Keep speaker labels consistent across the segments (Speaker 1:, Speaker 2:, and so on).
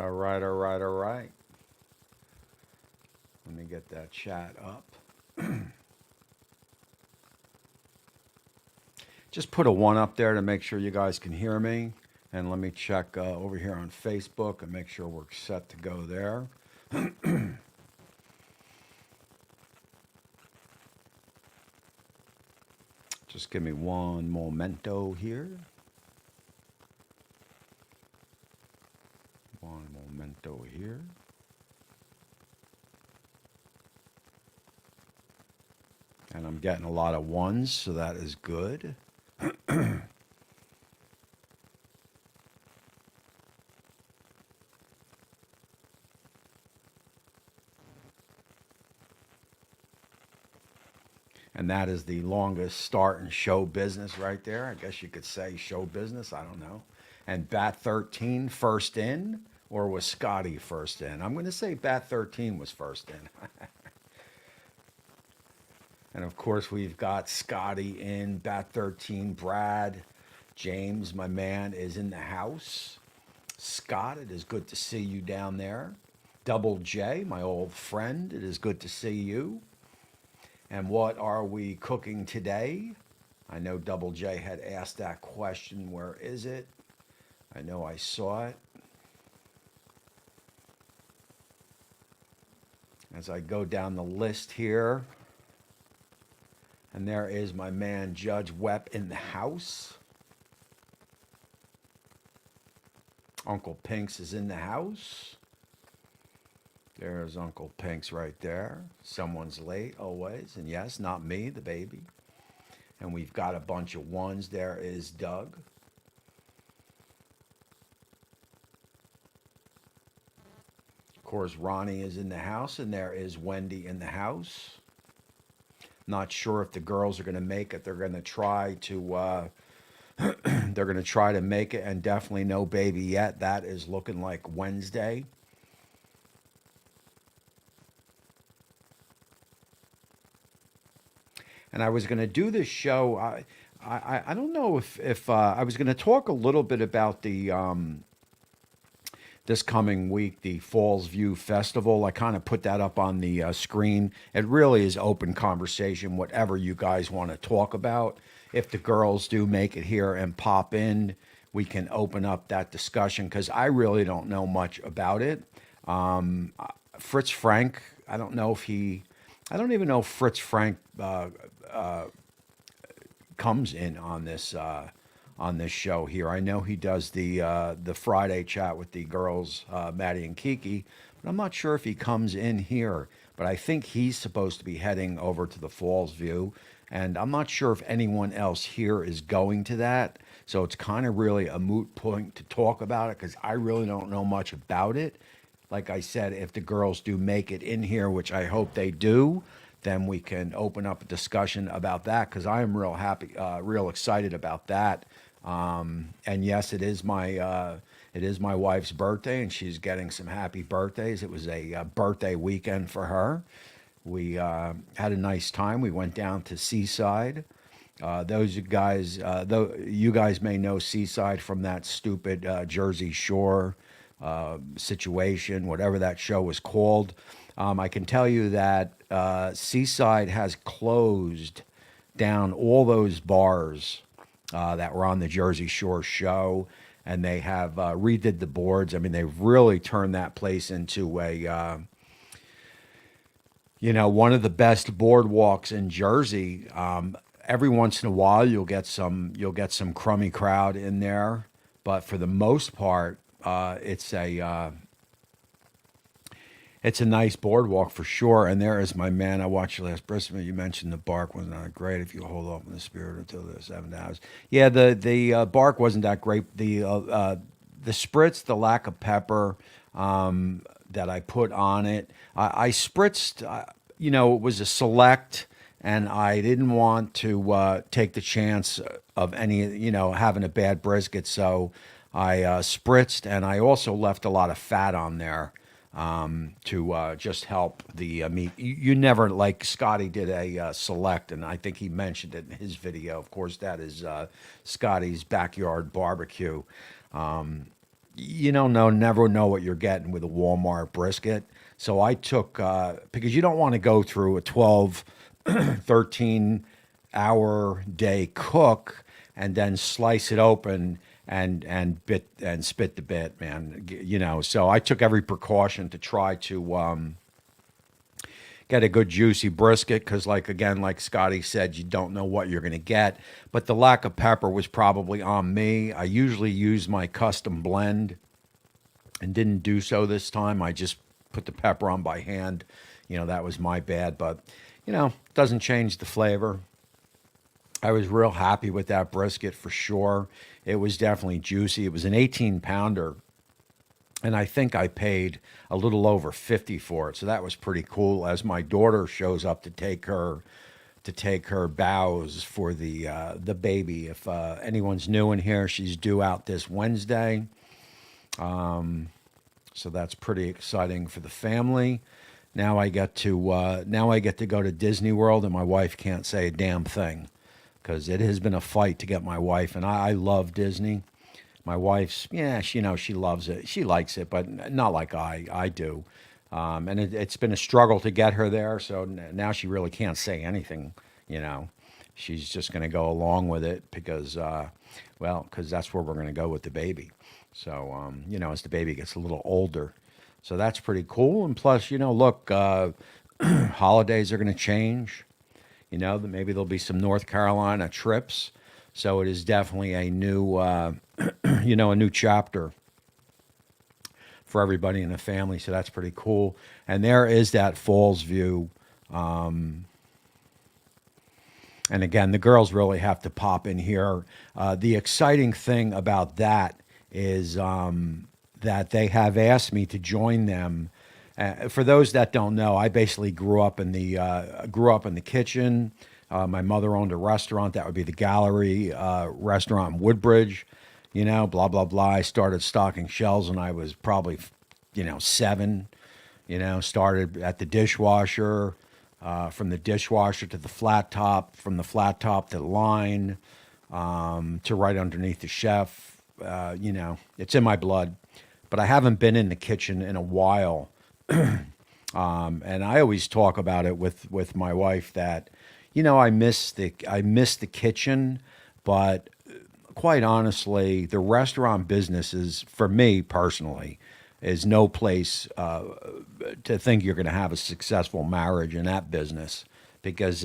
Speaker 1: All right, all right, all right. Let me get that chat up. Just put a one up there to make sure you guys can hear me. And let me check over here on Facebook and make sure we're set to go there. Just give me one momento here. One momento here. And I'm getting a lot of ones, so that is good. And that is the longest start in show business right there. I guess you could say show business. I don't know. And Bat 13 first in, or was Scotty first in? I'm going to say Bat 13 was first in. And of course, we've got Scotty in, Bat 13, Brad, James, my man, is in the house. Scott, it is good to see you down there. Double J, my old friend, it is good to see you. And what are we cooking today? I know Double J had asked that question. Where is it? I know I saw it. As I go down the list here, and there is my man Judge Webb in the house. Uncle Pinks is in the house. There's Uncle Pinks right there. Someone's late always. And yes, not me, the baby. And we've got a bunch of ones. There is Doug. Of course, Ronnie is in the house. And there is Wendy in the house. Not sure if the girls are going to make it. They're going to try to... they're going to try to make it. And definitely no baby yet. That is looking like Wednesday. And I was going to do this show. I don't know if I was going to talk a little bit about the this coming week, the Fallsview Festival. I kind of put that up on the screen. It really is open conversation, whatever you guys want to talk about. If the girls do make it here and pop in, we can open up that discussion because I really don't know much about it. Fritz Frank, I don't know if he, I don't even know if Fritz Frank comes in on this show here. I know he does the Friday chat with the girls, Maddie and Kiki, but I'm not sure if he comes in here. But I think he's supposed to be heading over to the Fallsview, and I'm not sure if anyone else here is going to that. So it's kind of really a moot point to talk about it because I really don't know much about it. Like I said, if the girls do make it in here, which I hope they do, then we can open up a discussion about that because I am real happy, real excited about that. And yes, it is my wife's birthday, and she's getting some happy birthdays. It was a birthday weekend for her. We had a nice time. We went down to Seaside. Those guys, though you guys may know Seaside from that stupid Jersey Shore situation, whatever that show was called. I can tell you that Seaside has closed down all those bars that were on the Jersey Shore show, and they have redid the boards. I mean, they've really turned that place into a one of the best boardwalks in Jersey. Every once in a while, you'll get some crummy crowd in there, but for the most part, it's a nice boardwalk for sure. And there is my man. I watched you last Bristol. You mentioned the bark was not great if you hold off in the spirit until the 7 hours. Yeah, the bark wasn't that great. The spritz, the lack of pepper that I put on it, I spritzed. It was a select, and I didn't want to take the chance of having a bad brisket, so I spritzed, and I also left a lot of fat on there to just help the meat. You never, like Scotty did a select, and I think he mentioned it in his video. Of course, that is Scotty's backyard barbecue. you don't know, never know what you're getting with a Walmart brisket. So I took, because you don't want to go through a 12, 13 hour day cook and then slice it open and spit the bit, man. So I took every precaution to try to get a good juicy brisket because, like, again, like Scotty said, you don't know what you're going to get. But the lack of pepper was probably on me. I usually use my custom blend and didn't do so this time. I just put the pepper on by hand. That was my bad, but doesn't change the flavor. I was real happy with that brisket for sure. It was definitely juicy. It was an 18-pounder, and I think I paid a little over 50 for it. So that was pretty cool. As my daughter shows up to take her bows for the baby. If anyone's new in here, she's due out this Wednesday. So that's pretty exciting for the family. Now I get to go to Disney World, and my wife can't say a damn thing because it has been a fight to get my wife. And I love Disney. My wife's, yeah, she loves it. She likes it, but not like I do. And it's been a struggle to get her there. So now she really can't say anything. She's just going to go along with it because that's where we're going to go with the baby. So, as the baby gets a little older. So that's pretty cool. And plus, look, holidays are going to change. Maybe there'll be some North Carolina trips. So it is definitely a new, a new chapter for everybody in the family. So that's pretty cool. And there is that Fallsview. And again, the girls really have to pop in here. The exciting thing about that is that they have asked me to join them. For those that don't know, I basically grew up in the kitchen. My mother owned a restaurant that would be the Gallery restaurant in Woodbridge. Blah blah blah. I started stocking shelves when I was probably, 7. Started at the dishwasher. From the dishwasher to the flat top, from the flat top to the line, to right underneath the chef. It's in my blood, but I haven't been in the kitchen in a while. And I always talk about it with my wife that, I miss the kitchen, but quite honestly, the restaurant business is, for me personally, is no place to think you're going to have a successful marriage in that business because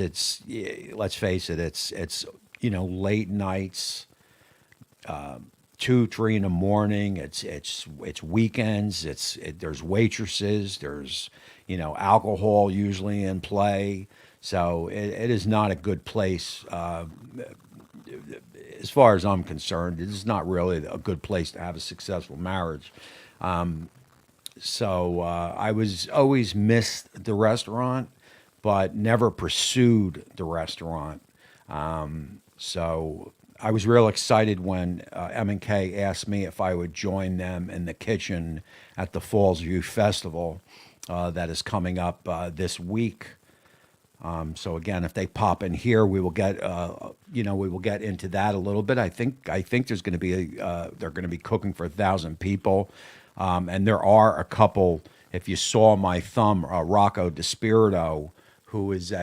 Speaker 1: let's face it, it's late nights, 2, 3 in the morning. It's weekends. There's waitresses. There's alcohol usually in play. So it is not a good place. As far as I'm concerned, it is not really a good place to have a successful marriage. So I was always missed the restaurant, but never pursued the restaurant. So I was real excited when M&K asked me if I would join them in the kitchen at the Fallsview Festival that is coming up this week. So again, if they pop in here, we will get into that a little bit. I think there's going to be they're going to be cooking for 1,000 people, and there are a couple. If you saw my thumb, Rocco DeSpirito, who is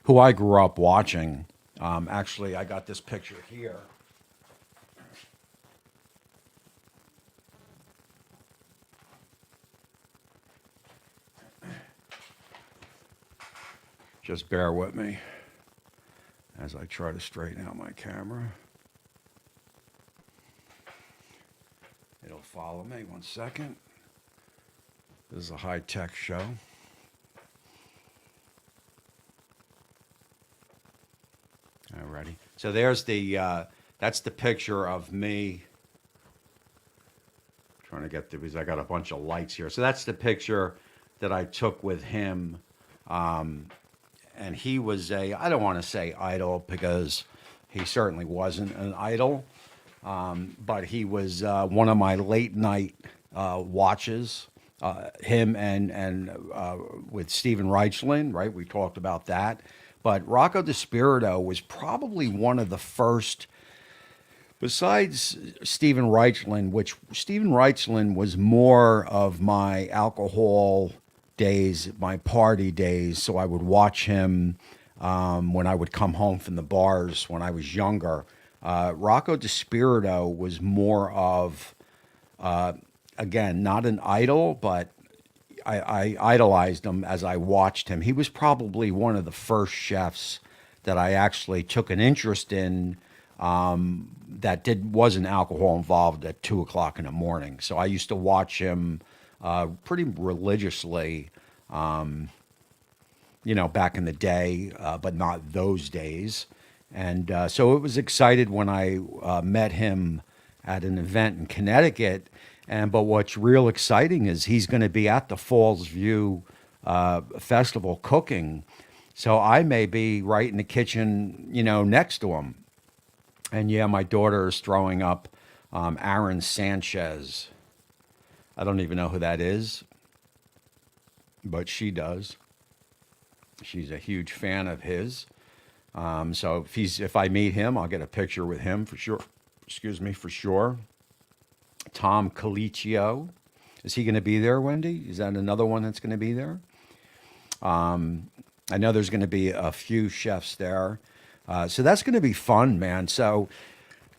Speaker 1: who I grew up watching. Actually, I got this picture here. Just bear with me as I try to straighten out my camera. It'll follow me. 1 second. This is a high-tech show. Alrighty. So there's that's the picture of me. Trying to get to, because I got a bunch of lights here. So that's the picture that I took with him. And he was I don't want to say idol because he certainly wasn't an idol. But he was one of my late night watches. Him and with Steven Reichlin, right? We talked about that. But Rocco DeSpirito was probably one of the first Besides Stephen Reichland, which Stephen Reichland was more of my alcohol days, my party days. So I would watch him when I would come home from the bars when I was younger. Rocco DiSpirito was more of, again, not an idol, but I idolized him as I watched him. He was probably one of the first chefs that I actually took an interest in that wasn't alcohol involved at 2 o'clock in the morning. So I used to watch him pretty religiously, back in the day, but not those days. And so it was excited when I met him at an event in Connecticut. But what's real exciting is he's going to be at the Fallsview Festival cooking. So I may be right in the kitchen, next to him. And yeah, my daughter is throwing up Aaron Sanchez. I don't even know who that is, but she does. She's a huge fan of his. So if I meet him, I'll get a picture with him for sure. Excuse me, for sure. Tom Colicchio. Is he going to be there, Wendy? Is that another one that's going to be there? I know there's going to be a few chefs there. So that's going to be fun, man. So,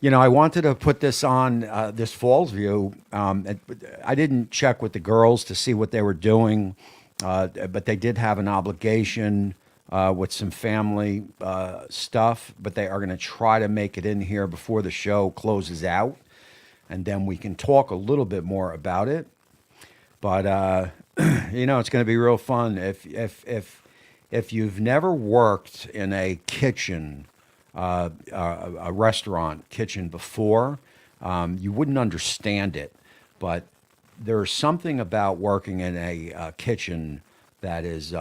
Speaker 1: I wanted to put this on this Fallsview. I didn't check with the girls to see what they were doing, but they did have an obligation with some family stuff, but they are going to try to make it in here before the show closes out, and then we can talk a little bit more about it. But, it's going to be real fun. If you've never worked in a kitchen, a restaurant kitchen before, you wouldn't understand it. But there's something about working in a kitchen that is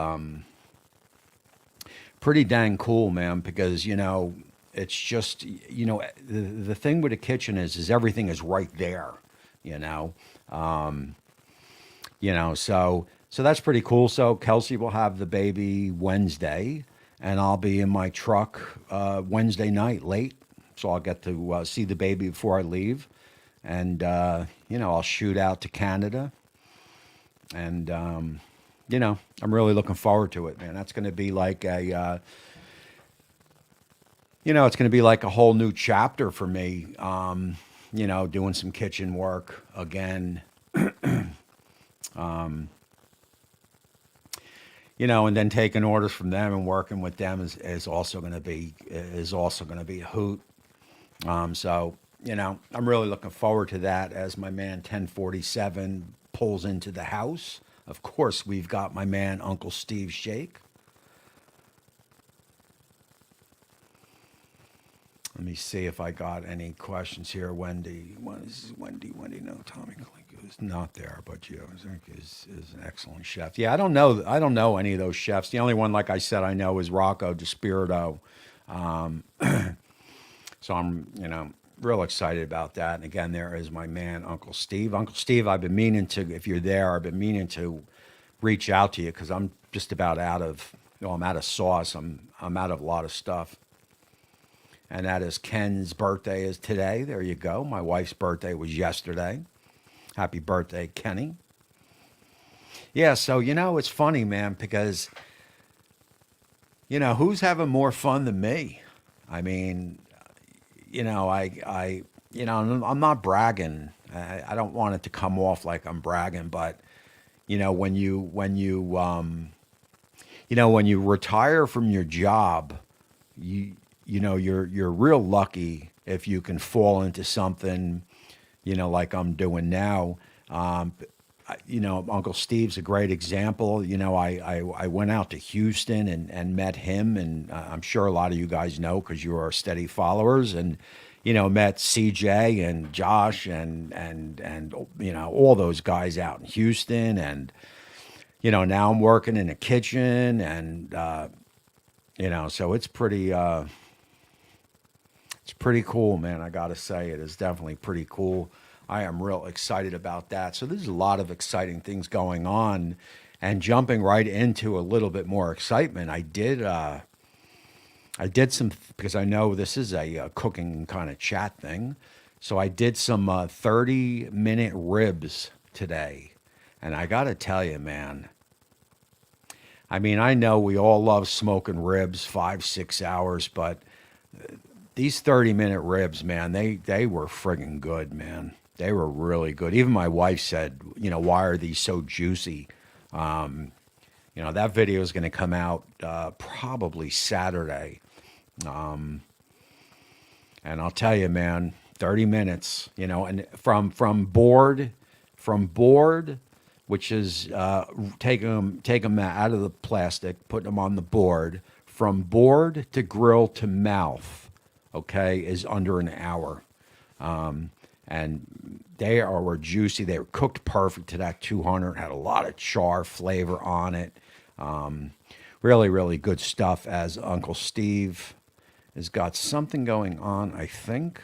Speaker 1: pretty dang cool, man, because, it's just, the thing with a kitchen is everything is right there, So that's pretty cool. So Kelsey will have the baby Wednesday, and I'll be in my truck Wednesday night late. So I'll get to see the baby before I leave. And, I'll shoot out to Canada. And, I'm really looking forward to it, man. That's going to be like it's going to be like a whole new chapter for me, doing some kitchen work again. And then taking orders from them and working with them is also going to be a hoot. So I'm really looking forward to that as my man 1047 pulls into the house. Of course, we've got my man Uncle Steve Shake. Let me see if I got any questions here. Wendy, no, Tommy is not there, but you is an excellent chef. Yeah, I don't know any of those chefs. The only one, like I said, I know is Rocco DiSpirito. So I'm, real excited about that. And again, there is my man, Uncle Steve. Uncle Steve, I've been meaning to, if you're there, I've been meaning to reach out to you because I'm just about out of, I'm out of sauce. I'm out of a lot of stuff. And that is Ken's birthday is today. There you go. My wife's birthday was yesterday. Happy birthday, Kenny. Yeah, so, it's funny, man, because, who's having more fun than me? I mean, I'm not bragging. I don't want it to come off like I'm bragging, but, when you retire from your job, you're real lucky if you can fall into something, like I'm doing now. Uncle Steve's a great example. I went out to Houston and met him, and I'm sure a lot of you guys know because you are steady followers, and met CJ and Josh and all those guys out in Houston, and now I'm working in a kitchen, and so it's pretty cool, man. I gotta say, it is definitely pretty cool. I am real excited about that. So there's a lot of exciting things going on, and jumping right into a little bit more excitement. I did I did some because I know this is a, cooking kind of chat thing. So I did some 30-minute ribs today. And I got to tell you, man, I mean, I know we all love smoking ribs 5, 6 hours, but these 30-minute ribs, man, they were friggin' good, man. They were really good. Even my wife said, why are these so juicy? That video is going to come out probably Saturday. And I'll tell you, man, 30 minutes, and from board, which is take them out of the plastic, putting them on the board, from board to grill to mouth, okay, is under an hour. And were juicy. They were cooked perfect to that 200. Had a lot of char flavor on it. Really, really good stuff. As Uncle Steve has got something going on, I think.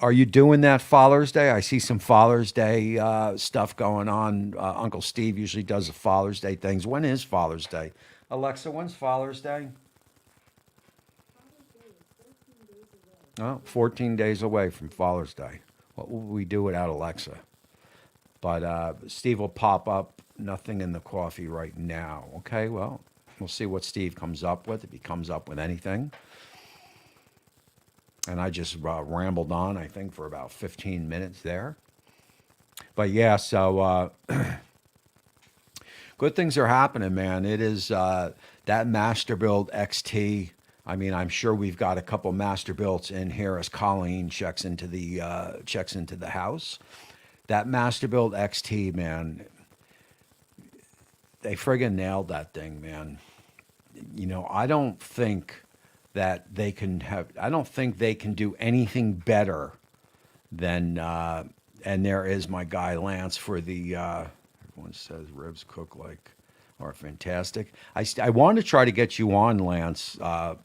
Speaker 1: Are you doing that Father's Day? I see some Father's Day stuff going on. Uncle Steve usually does the Father's Day things. When is Father's Day? Alexa, when's Father's Day? Oh, 14 days away from Father's Day. What will we do without Alexa? But Steve will pop up. Nothing in the coffee right now. Okay, well, we'll see what Steve comes up with, if he comes up with anything. And I just rambled on, I think, for about 15 minutes there. But yeah, so good things are happening, man. It is that Masterbuilt XT. I mean, I'm sure we've got a couple Masterbuilts in here as Colleen checks into the house. That Masterbuilt XT, man, they friggin' nailed that thing, man. I don't think that they can do anything better than, and there is my guy Lance for the, everyone says ribs cook like, are fantastic. I wanted to try to get you on, Lance,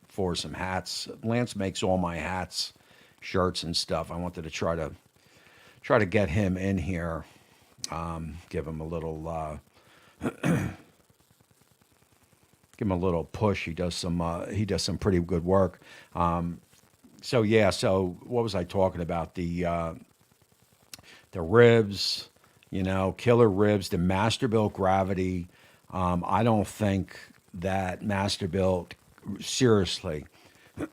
Speaker 1: for some hats. Lance makes all my hats, shirts and stuff. I wanted to try to get him in here, give him a little, give him a little push. He does some pretty good work. So yeah. So what was I talking about? The ribs, killer ribs, the Masterbuilt Gravity. I don't think that Masterbuilt, seriously,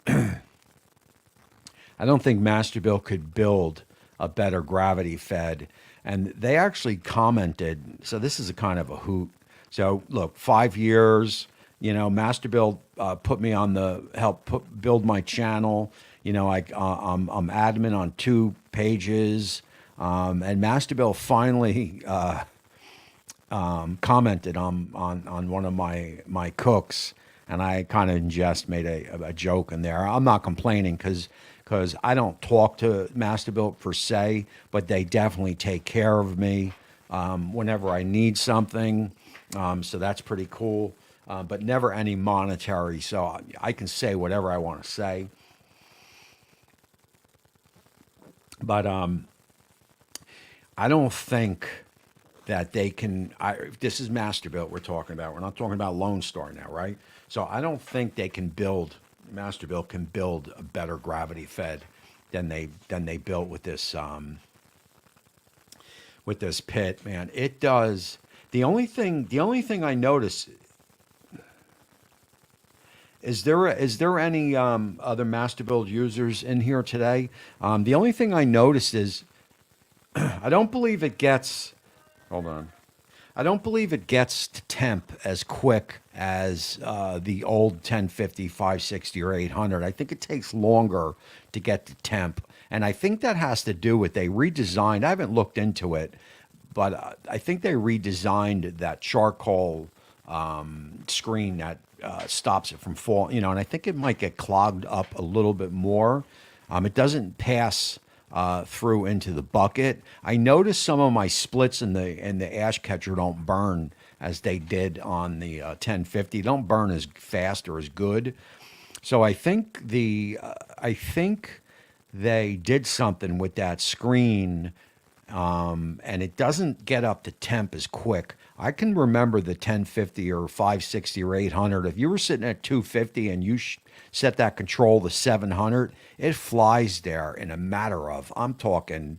Speaker 1: I don't think Masterbuilt could build a better gravity fed. And they actually commented, so this is a kind of a hoot. So look, 5 years, Masterbuilt put me on build my channel. I'm admin on 2 pages. And Masterbuilt finally commented on one of my cooks, and I kind of in jest made a joke in there. I'm not complaining because I don't talk to Masterbuilt per se, but they definitely take care of me whenever I need something. So that's pretty cool. But never any monetary, so I can say whatever I want to say. But I don't think that they can. This is Masterbuilt we're talking about. We're not talking about Lone Star now, right? So I don't think Masterbuilt can build a better gravity fed than they built with this pit, man. It does. The only thing I notice. Is there any other Masterbuilt users in here today? The only thing I noticed is I don't believe it gets. Hold on. I don't believe it gets to temp as quick as the old 1050, 560, or 800. I think it takes longer to get to temp, and I think that has to do with they redesigned. I haven't looked into it, but I think they redesigned that charcoal screen that stops it from falling. And I think it might get clogged up a little bit more. It doesn't pass through into the bucket. I noticed some of my splits in the ash catcher don't burn as they did on the 1050. Don't burn as fast or as good. So I think they did something with that screen, and it doesn't get up to temp as quick. I can remember the 1050 or 560 or 800. If you were sitting at 250 and you set that control to 700, it flies there in a matter of, I'm talking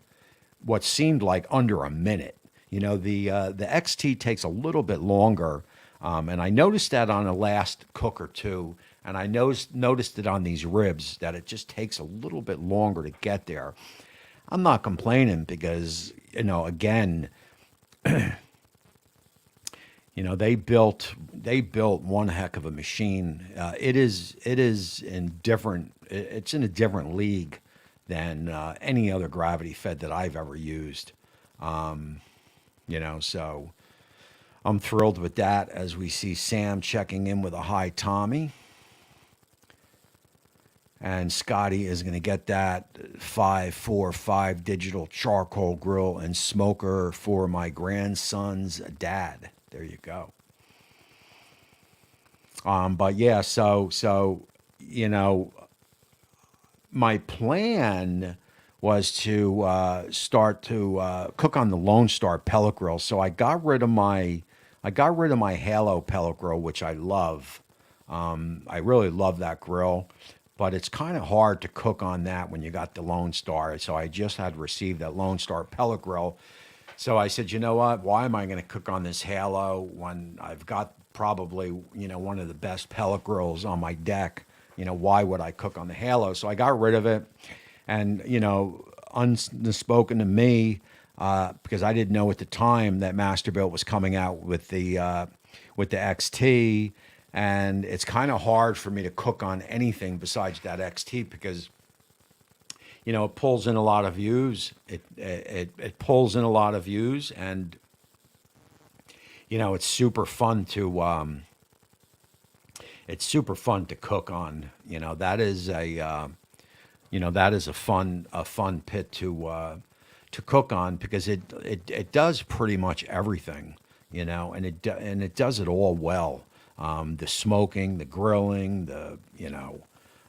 Speaker 1: what seemed like under a minute. The XT takes a little bit longer, and I noticed that on the last cook or two, and I noticed it on these ribs that it just takes a little bit longer to get there. I'm not complaining because, again, they built one heck of a machine. It is in different. It's in a different league than any other gravity fed that I've ever used. So I'm thrilled with that. As we see Sam checking in with a hi Tommy. And Scotty is going to get that 545 digital charcoal grill and smoker for my grandson's dad. There you go. But yeah, so my plan was to start to cook on the Lone Star pellet grill. So I got rid of my Halo pellet grill, which I love. I really love that grill, but it's kind of hard to cook on that when you got the Lone Star. So I just had received that Lone Star pellet grill. So I said, you know what? Why am I going to cook on this Halo when I've got probably, one of the best pellet grills on my deck? Why would I cook on the Halo? So I got rid of it. And, unspoken to me, because I didn't know at the time that Masterbuilt was coming out with the XT. And it's kind of hard for me to cook on anything besides that XT because, it pulls in a lot of views. It pulls in a lot of views, and it's super fun to cook on. That is a fun pit to cook on because it does pretty much everything, and it does it all well. The smoking, the grilling,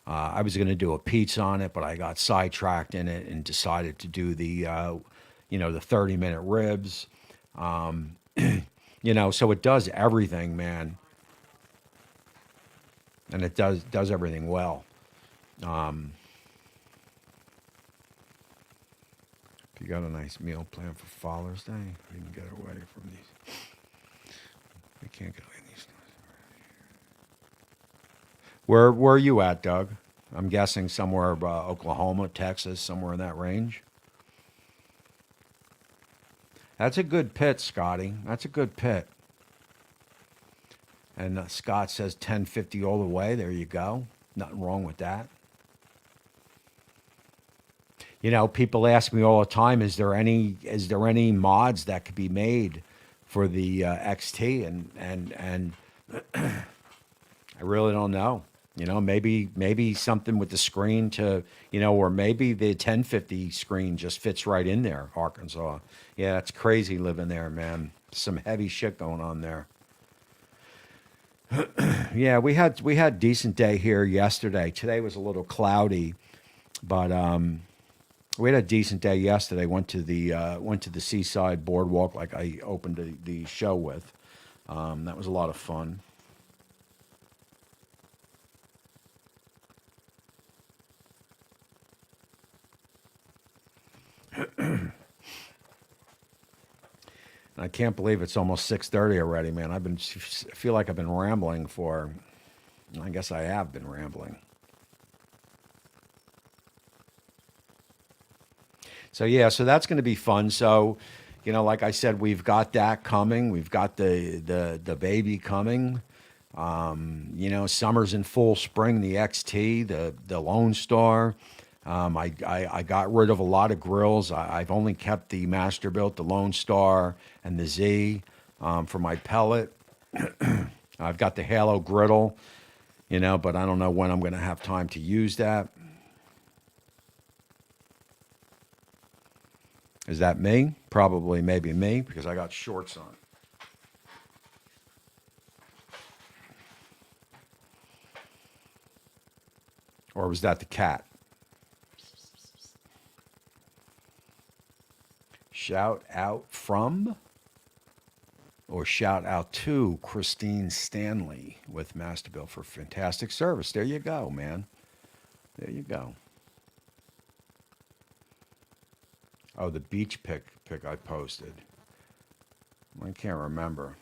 Speaker 1: I was going to do a pizza on it, but I got sidetracked in it and decided to do the 30-minute ribs. So it does everything, man. And it does everything well. If you got a nice meal plan for Father's Day, you can get away from these. We can't get away from these. Where are you at, Doug? I'm guessing somewhere Oklahoma, Texas, somewhere in that range. That's a good pit, Scotty. That's a good pit. And Scott says 1050 all the way. There you go. Nothing wrong with that. People ask me all the time, is there any mods that could be made for the XT? And I really don't know. Maybe something with the screen to, or maybe the 1050 screen just fits right in there, Arkansas. Yeah, it's crazy living there, man. Some heavy shit going on there. Yeah, we had decent day here yesterday. Today was a little cloudy, but we had a decent day yesterday. Went to the Seaside Boardwalk like I opened the show with. That was a lot of fun. I can't believe it's almost 6:30 already, man. I feel like I've been rambling for. I guess I have been rambling. So yeah, so that's going to be fun. So, like I said, we've got that coming. We've got the baby coming. Summer's in full spring. The XT, the Lone Star. I got rid of a lot of grills. I've only kept the Masterbuilt, the Lone Star, and the Z for my pellet. I've got the Halo griddle, but I don't know when I'm going to have time to use that. Is that me? Probably, maybe me, because I got shorts on. Or was that the cat? Shout out from or shout out to Christine Stanley with Masterbuilt for fantastic service. There you go, man. There you go. Oh, the beach pic I posted. I can't remember.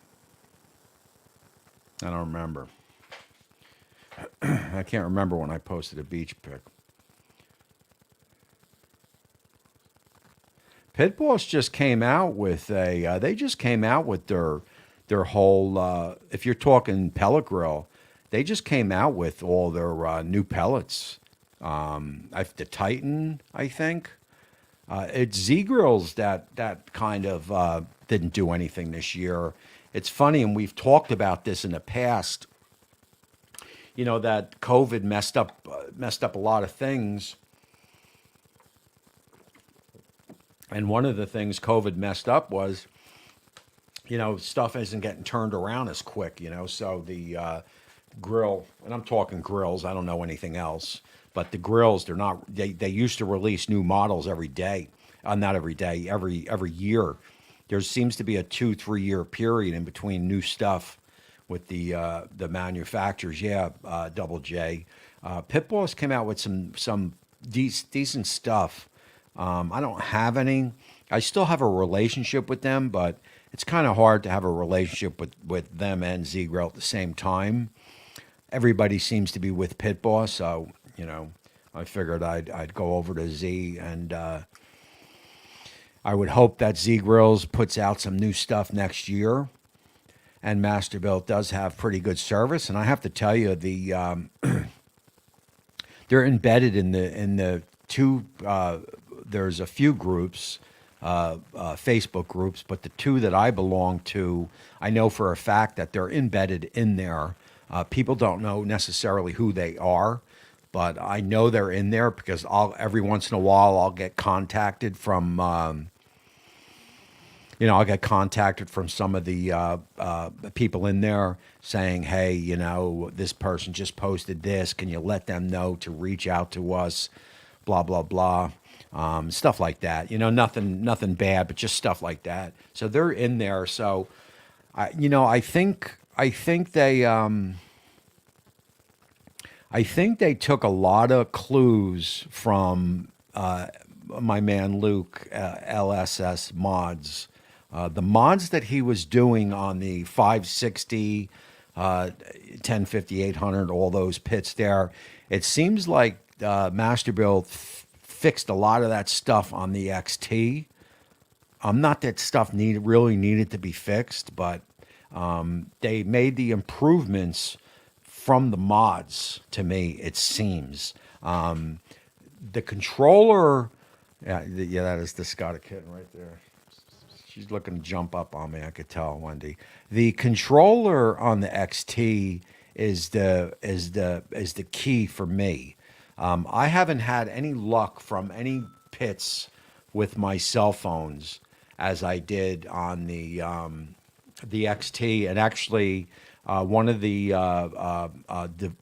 Speaker 1: I don't remember. I can't remember when I posted a beach pic. Pit Boss just came out with a. They just came out with their whole. If you're talking pellet grill, they just came out with all their new pellets. The Titan, I think. It's Z Grills that kind of didn't do anything this year. It's funny, and we've talked about this in the past. You know that COVID messed up a lot of things, and one of the things COVID messed up was, stuff isn't getting turned around as quick. So the grill, and I'm talking grills. I don't know anything else, but the grills, they're not. They used to release new models every day. Not every day, every year. There seems to be a 2-3 year period in between new stuff with the manufacturers. Yeah, Double J. Pit Boss came out with some decent stuff. I don't have any. I still have a relationship with them, but it's kind of hard to have a relationship with them and Z-Grill at the same time. Everybody seems to be with Pit Boss, so I figured I'd go over to Z, and I would hope that Z Grills puts out some new stuff next year. And Masterbuilt does have pretty good service, and I have to tell you, they're embedded in the two. There's a few groups, Facebook groups, but the two that I belong to, I know for a fact that they're embedded in there. People don't know necessarily who they are, but I know they're in there because every once in a while I'll get contacted from. I'll get contacted from some of the people in there saying, hey, this person just posted this. Can you let them know to reach out to us? Blah, blah, blah. Stuff like that. Nothing bad, but just stuff like that. So they're in there. So, I think they took a lot of clues from my man Luke, LSS Mods. The mods that he was doing on the 560, 1050, 800, all those pits there, it seems like Masterbuilt fixed a lot of that stuff on the XT. Not that stuff really needed to be fixed, but they made the improvements from the mods, to me, it seems. The controller, that is the Scotta kitten right there. She's looking to jump up on me. I could tell, Wendy. The controller on the XT is the key for me. I haven't had any luck from any pits with my cell phones as I did on the XT. And actually, one of the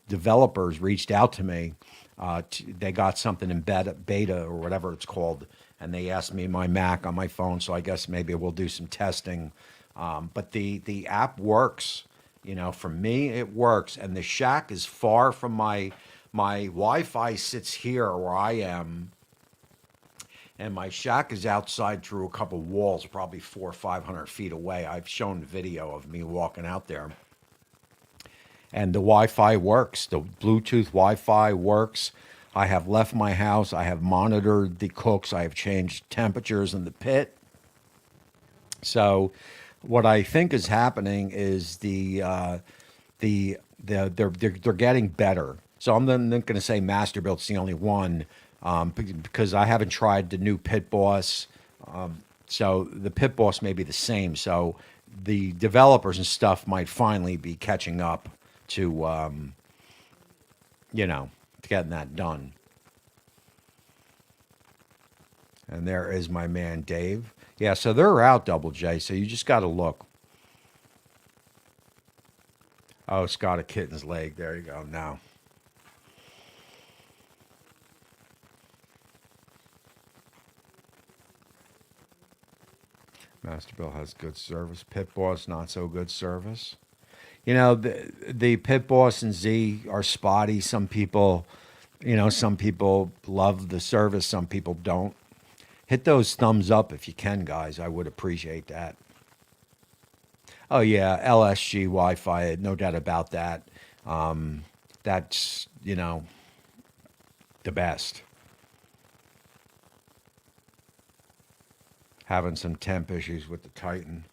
Speaker 1: developers reached out to me. They got something in beta or whatever it's called. And they asked me my Mac on my phone, so I guess maybe we'll do some testing. But the app works. For me, it works. And the shack is far from my Wi-Fi sits here where I am. And my shack is outside through a couple walls, probably 400 or 500 feet away. I've shown video of me walking out there. And the Wi-Fi works. The Bluetooth Wi-Fi works. I have left my house. I have monitored the cooks. I have changed temperatures in the pit. So, what I think is happening is they're getting better. So I'm not going to say Masterbuilt's the only one because I haven't tried the new Pit Boss. So the Pit Boss may be the same. So the developers and stuff might finally be catching up to getting that done. And there is my man Dave. Yeah, so they're out, Double J, so you just got to look. Oh, Scott, a kitten's leg. There you go. Now. Masterbuilt has good service. Pit Boss, not so good service. You know, the Pit Boss and Z are spotty. Some people love the service, some people don't. Hit those thumbs up if you can, guys. I would appreciate that. Oh yeah, LSG Wi-Fi, no doubt about that. That's the best. Having some temp issues with the Titan.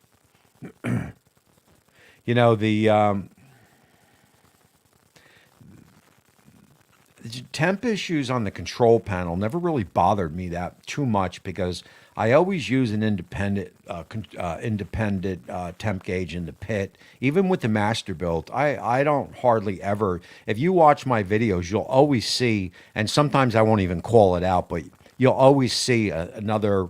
Speaker 1: The temp issues on the control panel never really bothered me that too much because I always use an independent temp gauge in the pit. Even with the Masterbuilt, I don't hardly ever. If you watch my videos, you'll always see, and sometimes I won't even call it out, but you'll always see another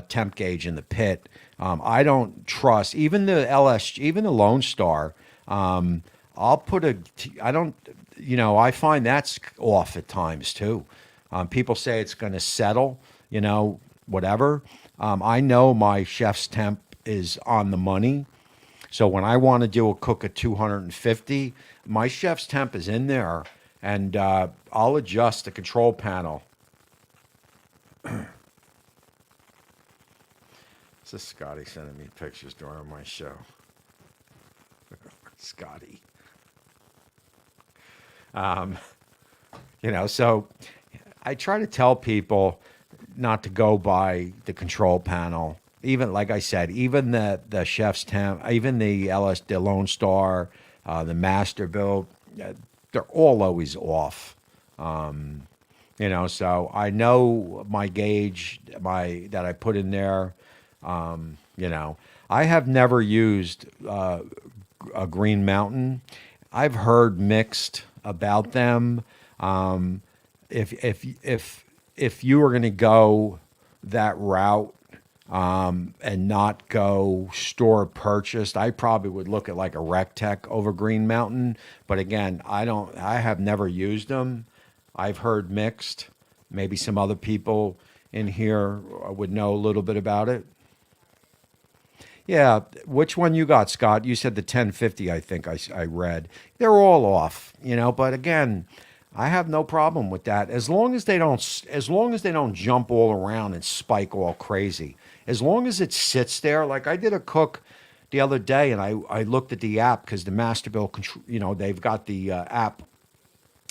Speaker 1: temp gauge in the pit. I don't trust even the LS, even the Lone Star. I'll put a. I don't. I find that's off at times too. People say it's going to settle, whatever. I know my chef's temp is on the money. So when I want to do a cook at 250, my chef's temp is in there and I'll adjust the control panel. This is Scotty sending me pictures during my show. Scotty. So I try to tell people not to go by the control panel. Even like I said, even the chef's temp, even the the Lone Star, the Masterbuilt, they're all always off. So I know my gauge, that I put in there. I have never used a Green Mountain. I've heard mixed about them. If you were going to go that route and not go store purchased, I probably would look at like a Rectech over Green Mountain. But again, I have never used them. I've heard mixed. Maybe some other people in here would know a little bit about it. Yeah, which one you got, Scott? You said the 1050, I think I read. They're all off, but again, I have no problem with that as long as they don't jump all around and spike all crazy. As long as it sits there, like I did a cook the other day and I looked at the app because the Masterbuilt control, they've got the app.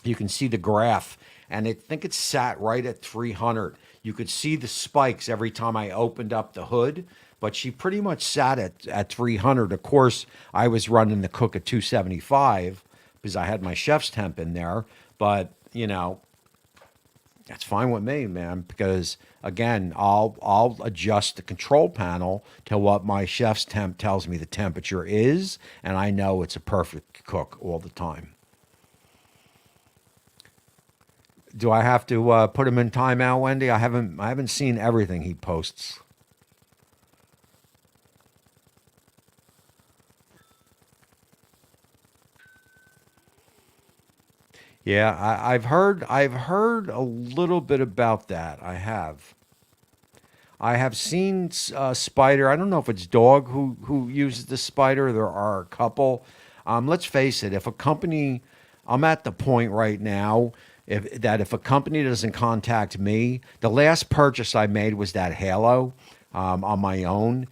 Speaker 1: You can see the graph and I think it sat right at 300. You could see the spikes every time I opened up the hood, but she pretty much sat at 300. Of course, I was running the cook at 275 because I had my chef's temp in there, but that's fine with me, man, because again, I'll adjust the control panel to what my chef's temp tells me the temperature is, and I know it's a perfect cook all the time. Do I have to put him in timeout, Wendy? I haven't seen everything he posts. Yeah, I've heard a little bit about that. I have seen Spider. I don't know if it's Dog who uses the Spider. There are a couple. Let's face it. If a company, I'm at the point right now if a company doesn't contact me, the last purchase I made was that Halo on my own.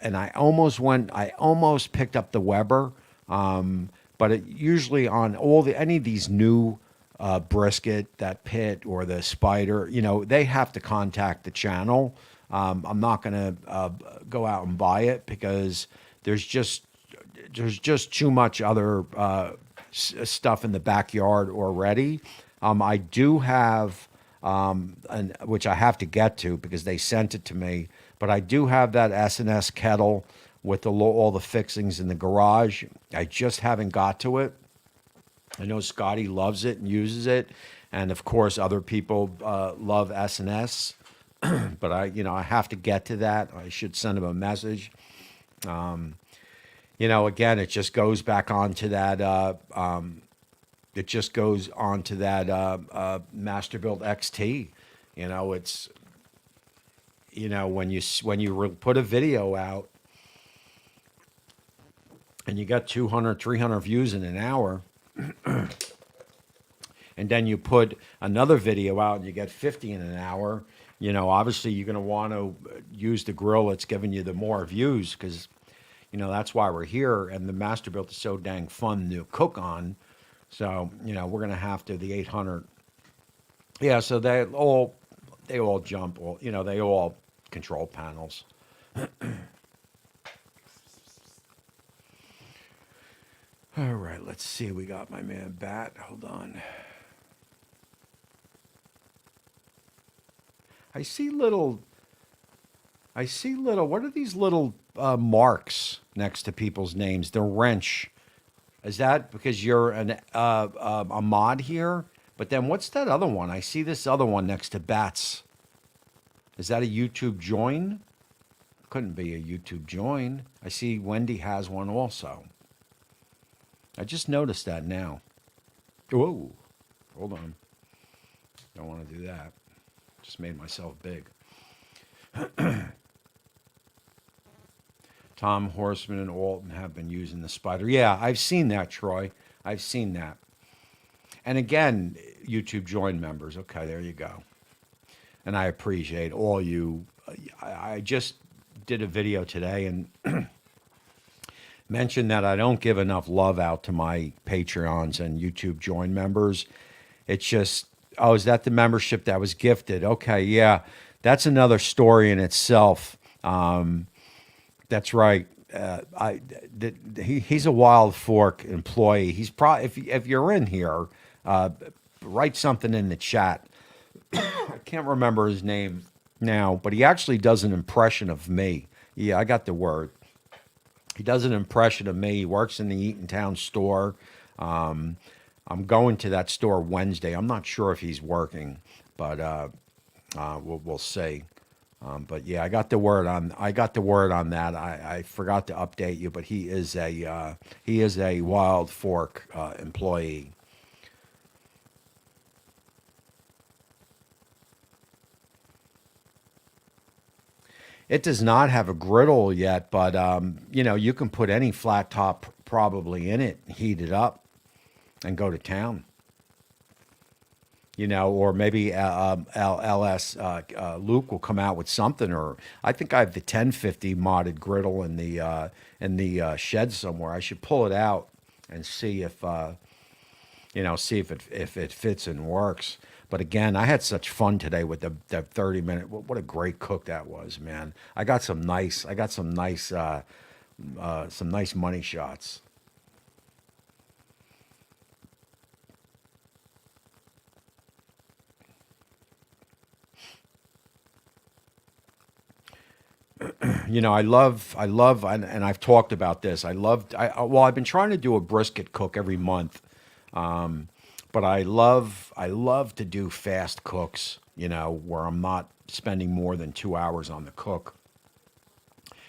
Speaker 1: And I almost picked up the Weber. But it usually on any of these new brisket, that pit or the Spider, they have to contact the channel. I'm not going to go out and buy it because there's just too much other stuff in the backyard already. I do have, which I have to get to because they sent it to me, but I do have that S&S kettle with all the fixings in the garage. I just haven't got to it. I know Scotty loves it and uses it, and of course other people love S&S. But I have to get to that. I should send him a message. Again, it just goes back onto that. It just goes onto that Masterbuilt XT. It's when you put a video out and you got 200, 300 views in an hour, and then you put another video out and you get 50 in an hour, obviously you're going to want to use the grill that's giving you the more views because, that's why we're here. And the Masterbuilt is so dang fun to cook on. So, we're going to have to, the 800. Yeah, so they all jump, they all control panels. All right, let's see. We got my man Bat. Hold on. I see little, what are these little marks next to people's names? The wrench. Is that because you're a mod here? But then what's that other one? I see this other one next to Bats. Is that a YouTube join? Couldn't be a YouTube join. I see Wendy has one also. I just noticed that now. Whoa, hold on. Don't want to do that. Just made myself big. Tom Horseman and Alton have been using the spider. Yeah, I've seen that, Troy. I've seen that. And again, YouTube join members. Okay, there you go. And I appreciate all you. I just did a video today and mentioned that I don't give enough love out to my Patreons and YouTube join members. It's just, oh, is that the membership that was gifted? Okay, yeah, that's another story in itself. That's right. He's a Wild Fork employee. He's probably, if you're in here, write something in the chat. I can't remember his name now, but he actually does an impression of me. Yeah, I got the word. He does an impression of me. He works in the Eatontown store. I'm going to that store Wednesday. I'm not sure if he's working, but we'll see. But yeah, I got the word on that. I forgot to update you, but he is a Wild Fork employee. It does not have a griddle yet, but you can put any flat top probably in it, heat it up, and go to town. Or maybe LS Luke will come out with something, or I think I have the 1050 modded griddle in the shed somewhere. I should pull it out and see if it fits and works. But again, I had such fun today with that 30-minute. What a great cook that was, man! I got some nice money shots. And I've talked about this. I've been trying to do a brisket cook every month. But I love to do fast cooks, where I'm not spending more than 2 hours on the cook.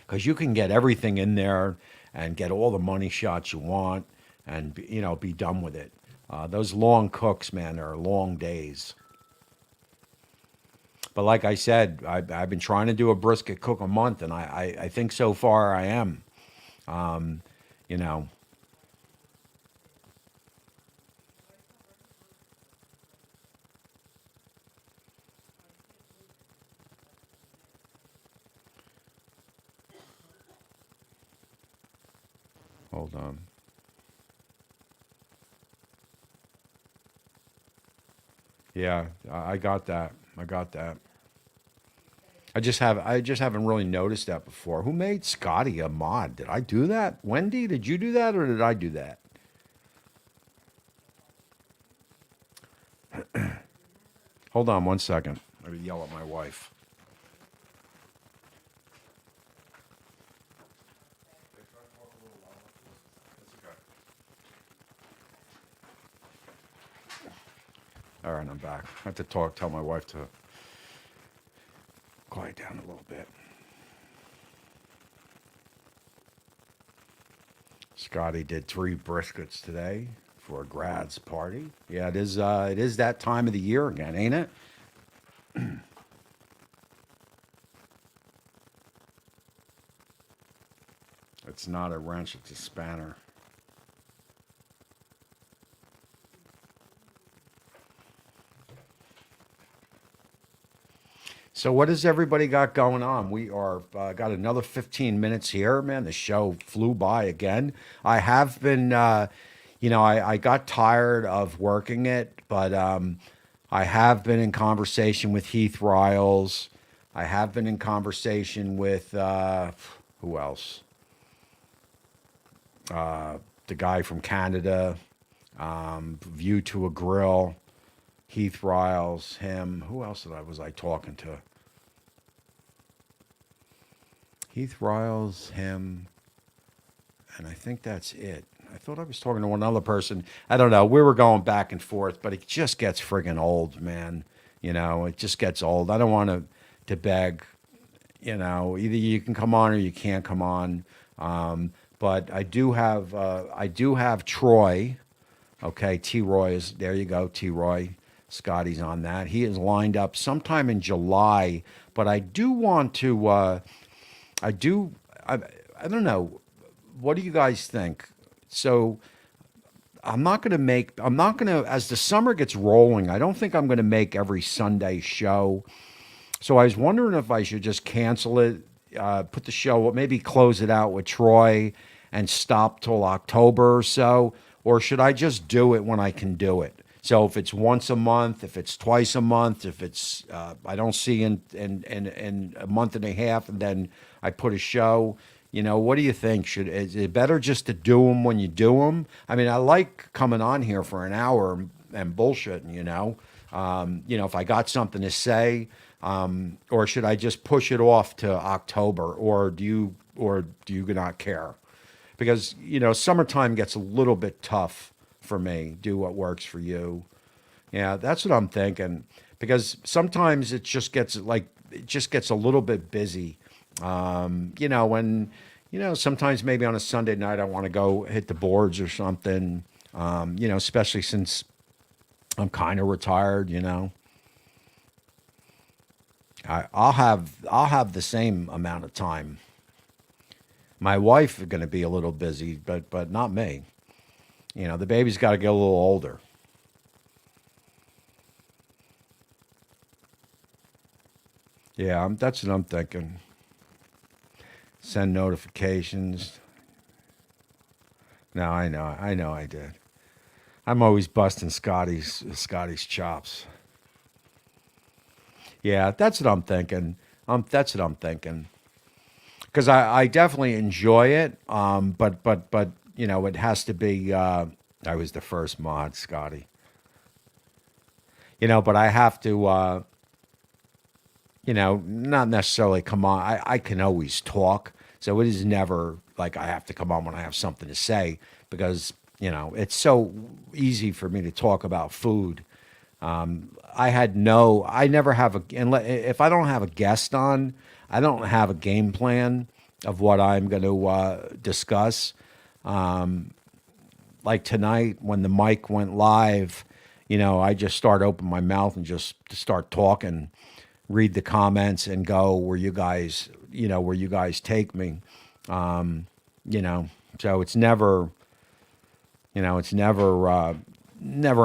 Speaker 1: Because you can get everything in there and get all the money shots you want and, be done with it. Those long cooks, man, are long days. But like I said, I've been trying to do a brisket cook a month, and I think so far I am. Um, you know, hold on. Yeah, I got that. I got that. I just haven't really noticed that before. Who made Scotty a mod? Did I do that? Wendy, did you do that or did I do that? Hold on one second. Let me yell at my wife. All right, I'm back. I have to tell my wife to quiet down a little bit. Scotty did 3 briskets today for a grad's party. Yeah, it is. It is that time of the year again, ain't it? It's not a wrench, it's a spanner. So what has everybody got going on? We are got another 15 minutes here, man. The show flew by again. I have been, I got tired of working it, but I have been in conversation with Heath Riles. I have been in conversation with who else? The guy from Canada, View to a Grill. Heath Riles, him. Who else was I talking to? Heath Riles, him, and I think that's it. I thought I was talking to one other person. I don't know. We were going back and forth, but it just gets friggin' old, man. It just gets old. I don't want to beg. Either you can come on or you can't come on. But I do have Troy. Okay, T. Roy is there. You go, T. Roy. Scotty's on that. He is lined up sometime in July. But I do want to. I do. I don't know. What do you guys think? So I'm not going to make. I'm not going to. As the summer gets rolling, I don't think I'm going to make every Sunday show. So I was wondering if I should just cancel it, put the show, maybe close it out with Troy, and stop till October or so, or should I just do it when I can do it? So if it's once a month, if it's twice a month, if it's I don't see in a month and a half, and then I put a show. What do you think? Is it better just to do them when you do them? I mean, I like coming on here for an hour and bullshitting. If I got something to say, or should I just push it off to October, or do you not care? Because summertime gets a little bit tough for me. Do what works for you. Yeah, that's what I'm thinking. Because sometimes it just gets a little bit busy. When sometimes maybe on a Sunday night I want to go hit the boards or something. Especially since I'm kind of retired. I'll have the same amount of time. My wife is going to be a little busy, but not me. The baby's got to get a little older. Yeah, that's what I'm thinking. Send notifications. No, I know I did. I'm always busting Scotty's chops. Yeah, that's what I'm thinking. That's what I'm thinking. Because I definitely enjoy it. But it has to be. I was the first mod, Scotty. But I have to. Not necessarily come on. I can always talk, so it is never like I have to come on when I have something to say because it's so easy for me to talk about food. I never have if I don't have a guest on, I don't have a game plan of what I'm going to discuss. Like tonight when the mic went live, I just open my mouth and just start talking, read the comments and go where you guys take me. Um, so it's never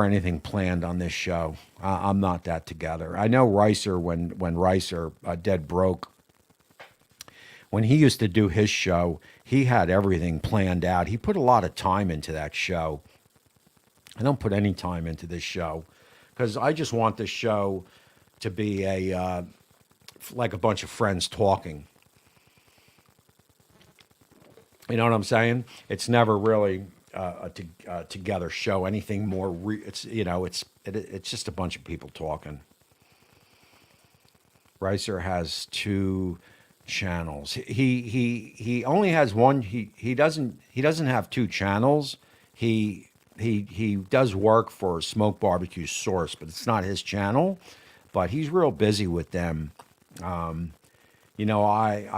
Speaker 1: anything planned on this show. I'm not that together. I know Ricer when Ricer dead broke. When he used to do his show, he had everything planned out. He put a lot of time into that show. I don't put any time into this show because I just want this show to be like a bunch of friends talking. You know what I'm saying? It's never really a together show. Anything more? It's just a bunch of people talking. Ricer has two channels. He only has one. He doesn't have two channels. He does work for Smoke Barbecue Source, but it's not his channel. But he's real busy with them. I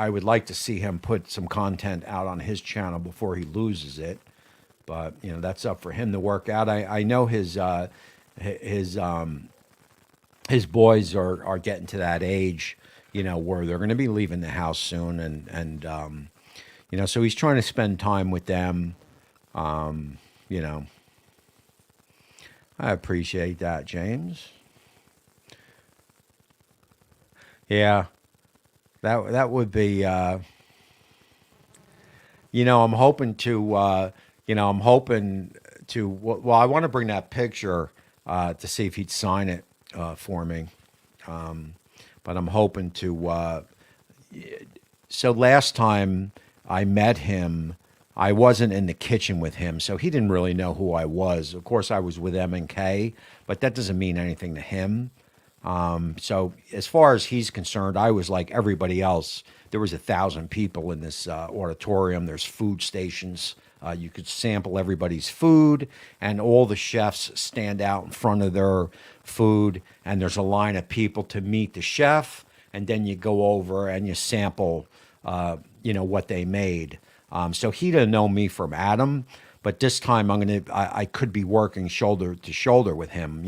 Speaker 1: would like to see him put some content out on his channel before he loses it. But that's up for him to work out. I know his boys are getting to that age, where they're going to be leaving the house soon, and So he's trying to spend time with them. Um, you know, I appreciate that, James. Yeah, that would be. I'm hoping to. I'm hoping to. Well, I want to bring that picture to see if he'd sign it for me. But I'm hoping to. So last time I met him, I wasn't in the kitchen with him, so he didn't really know who I was. Of course, I was with M&K, but that doesn't mean anything to him. So as far as he's concerned, I was like everybody else. There was 1,000 people in this auditorium. There's food stations. You could sample everybody's food, and all the chefs stand out in front of their food, and there's a line of people to meet the chef, and then you go over and you sample, what they made. So he didn't know me from Adam, but this time I could be working shoulder to shoulder with him.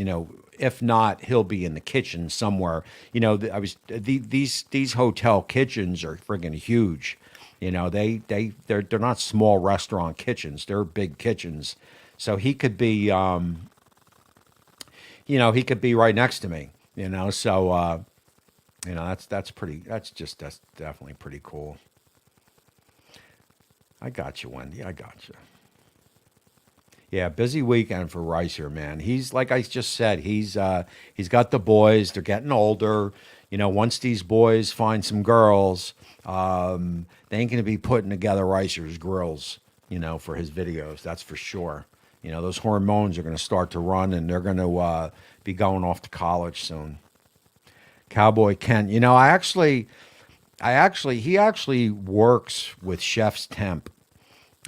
Speaker 1: If not, he'll be in the kitchen somewhere. These hotel kitchens are friggin' huge. They're not small restaurant kitchens. They're big kitchens. So he could be, he could be right next to me. So that's definitely pretty cool. I got you, Wendy. I got you. Yeah, busy weekend for Ricer, man. He's like I just said, he's got the boys. They're getting older. Once these boys find some girls, they ain't gonna be putting together Ricer's grills, for his videos. That's for sure. Those hormones are gonna start to run, and they're gonna be going off to college soon. Cowboy Ken, he actually works with Chef's Temp.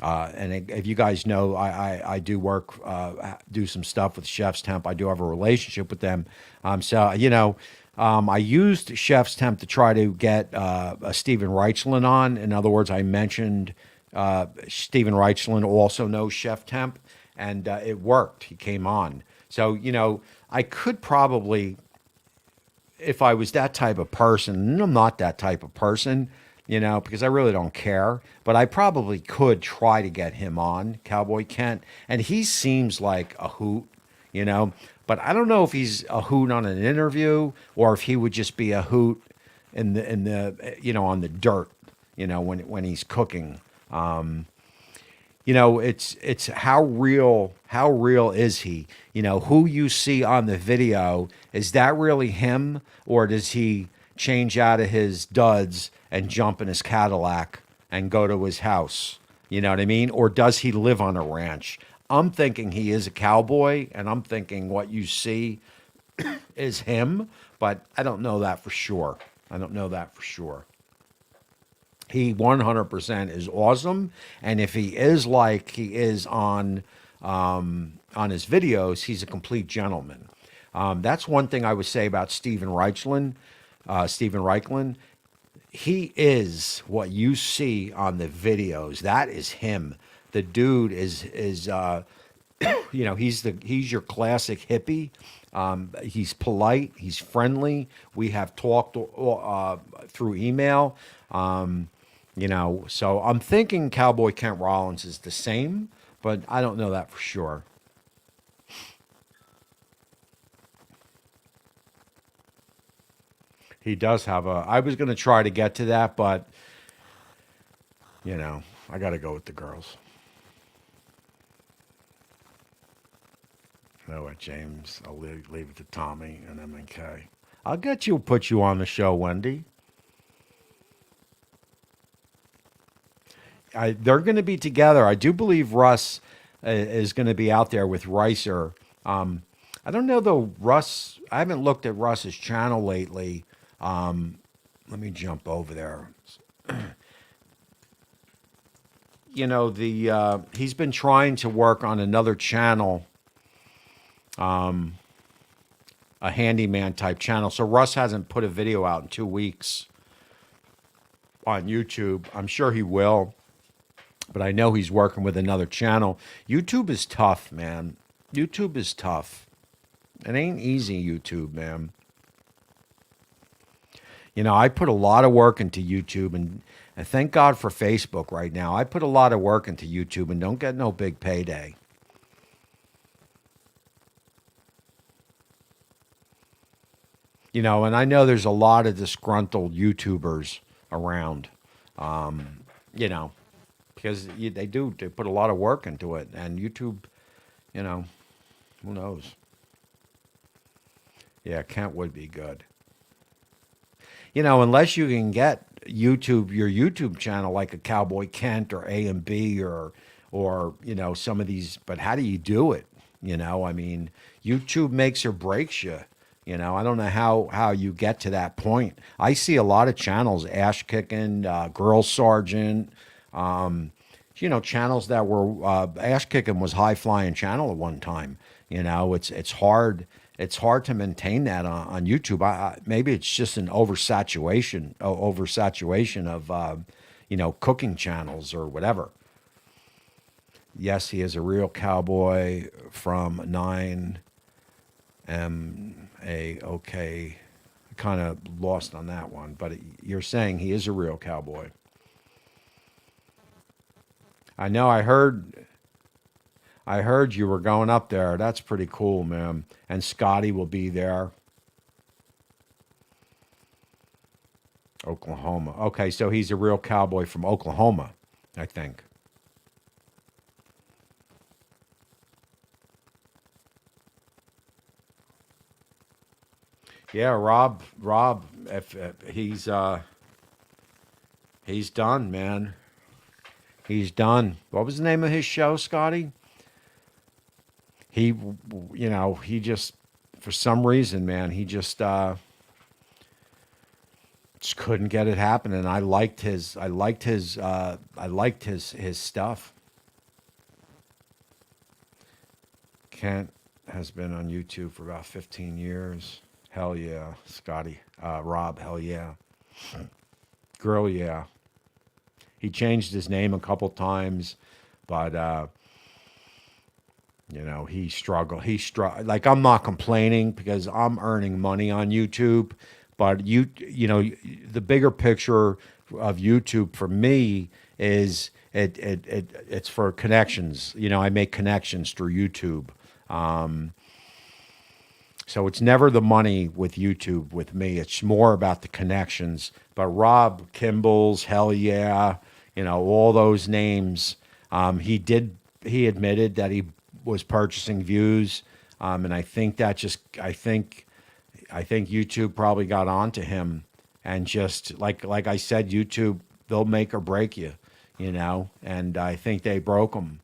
Speaker 1: And if you guys know, I do work, do some stuff with Chef's Temp. I do have a relationship with them. I used Chef's Temp to try to get a Steven Reichlin on. In other words, I mentioned Steven Reichlin also knows Chef Temp, and it worked. He came on. So, I could probably, if I was that type of person, and I'm not that type of person, because I really don't care. But I probably could try to get him on, Cowboy Kent. And he seems like a hoot, But I don't know if he's a hoot on an interview or if he would just be a hoot in the on the dirt, when he's cooking. It's how real is he? Who you see on the video, is that really him, or does he change out of his duds and jump in his Cadillac and go to his house? You know what I mean? Or does he live on a ranch? I'm thinking he is a cowboy, and I'm thinking what you see is him, but I don't know that for sure. He 100% is awesome, and if he is like he is on his videos, he's a complete gentleman. That's one thing I would say about Steven Reichlin. He is what you see on the videos. That is him. The dude is he's your classic hippie. He's polite. He's friendly. We have talked through email. So I'm thinking Cowboy Kent Rollins is the same, but I don't know that for sure. He does have I was going to try to get to that, but, I got to go with the girls. You know what, James? I'll leave it to Tommy and M&K. I'll put you on the show, Wendy. They're going to be together. I do believe Russ is going to be out there with Ricer. I don't know though, Russ. I haven't looked at Russ's channel lately. Let me jump over there. He's been trying to work on another channel, a handyman type channel. So Russ hasn't put a video out in 2 weeks on YouTube. I'm sure he will. But I know he's working with another channel. YouTube is tough, man. YouTube is tough. It ain't easy, YouTube, man. I put a lot of work into YouTube, and thank God for Facebook right now. I put a lot of work into YouTube and don't get no big payday. And I know there's a lot of disgruntled YouTubers around, um, you know, because they put a lot of work into it, and YouTube, you know, who knows? Yeah, Kent would be good. Unless you can get your YouTube channel like a Cowboy Kent or A and B or some of these. But how do you do it? I mean, YouTube makes or breaks you. I don't know how you get to that point. I see a lot of channels, Ash Kicking, Girl Sergeant, channels that were Ash Kicking was high flying channel at one time. It's hard. It's hard to maintain that on YouTube. Maybe it's just an oversaturation of cooking channels or whatever. Yes, he is a real cowboy from 9MA. Okay, kind of lost on that one, but you're saying he is a real cowboy. I know. I heard you were going up there. That's pretty cool, man. And Scotty will be there. Oklahoma. Okay, so he's a real cowboy from Oklahoma, I think. Yeah, Rob, if he's done, man. He's done. What was the name of his show, Scotty? He just, for some reason, man, he just couldn't get it happening. I liked his stuff. Kent has been on YouTube for about 15 years. Hell yeah, Scotty. Rob, hell yeah. Girl, yeah. He changed his name a couple times, but he struggled. Like, I'm not complaining because I'm earning money on YouTube, but the bigger picture of YouTube for me is it's for connections. I make connections through YouTube. Um, so it's never the money with YouTube with me. It's more about the connections. But Rob Kimball's, hell yeah, all those names. He admitted that he was purchasing views, and I think YouTube probably got onto him, and just like I said, YouTube, they'll make or break you, and I think they broke him.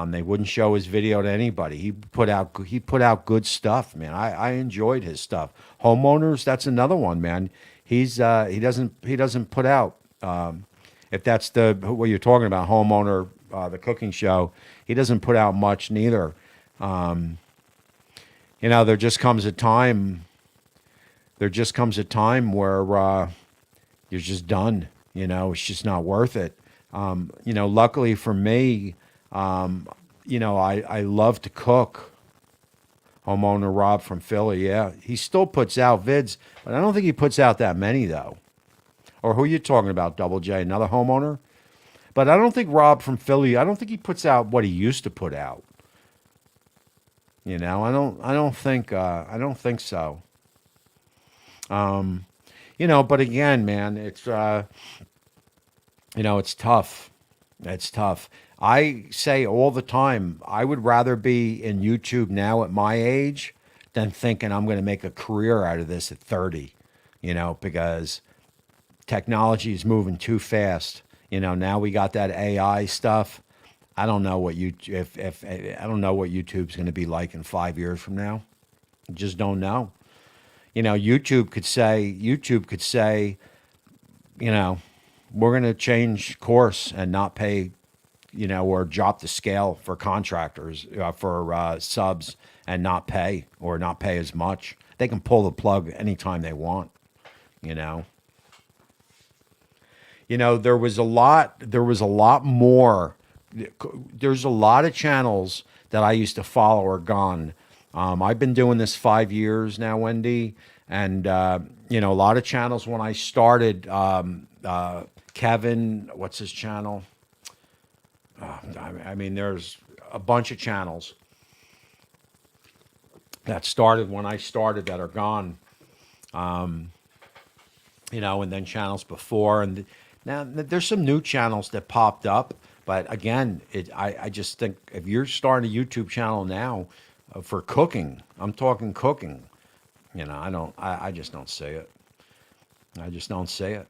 Speaker 1: They wouldn't show his video to anybody. He put out good stuff, man. I enjoyed his stuff. Homeowners, that's another one, man. He doesn't put out, if that's what you're talking about, homeowner, the cooking show. He doesn't put out much neither. Um, there just comes a time. There just comes a time where you're just done. It's just not worth it. Luckily for me, I love to cook. Homeowner Rob from Philly, yeah, he still puts out vids, but I don't think he puts out that many though. Or who are you talking about, Double J? Another homeowner? But I don't think Rob from Philly. I don't think he puts out what he used to put out. I don't think so. Um, but again, man, it's tough. It's tough. I say all the time, I would rather be in YouTube now at my age than thinking I'm going to make a career out of this at 30, because technology is moving too fast. Now we got that AI stuff. I don't know what you if I don't know what YouTube's going to be like in 5 years from now. I just don't know. YouTube could say, you know, we're going to change course and not pay, or drop the scale for contractors, for subs, and not pay as much. They can pull the plug anytime they want, you know. There was a lot more. There's a lot of channels that I used to follow are gone. I've been doing this 5 years now, Wendy, And you know, a lot of channels when I started. Kevin, what's his channel? I mean, there's a bunch of channels that started when I started that are gone. You know, and then channels before, and now there's some new channels that popped up. But again, I just think if you're starting a YouTube channel now for cooking, I'm talking cooking. You know, I just don't see it. I just don't see it.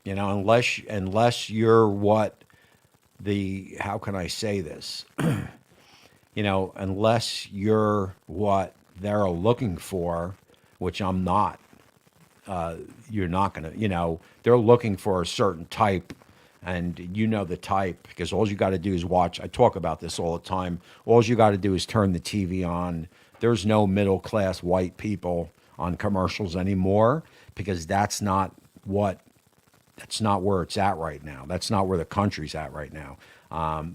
Speaker 1: You know, unless you're what how can I say this? You know, unless you're what they're looking for, which I'm not, you're not going to, you know, they're looking for a certain type, and you know the type, because all you got to do is watch. I talk about this all the time. All you got to do is turn the TV on. There's no middle class white people on commercials anymore, because that's not where it's at right now. That's not where the country's at right now,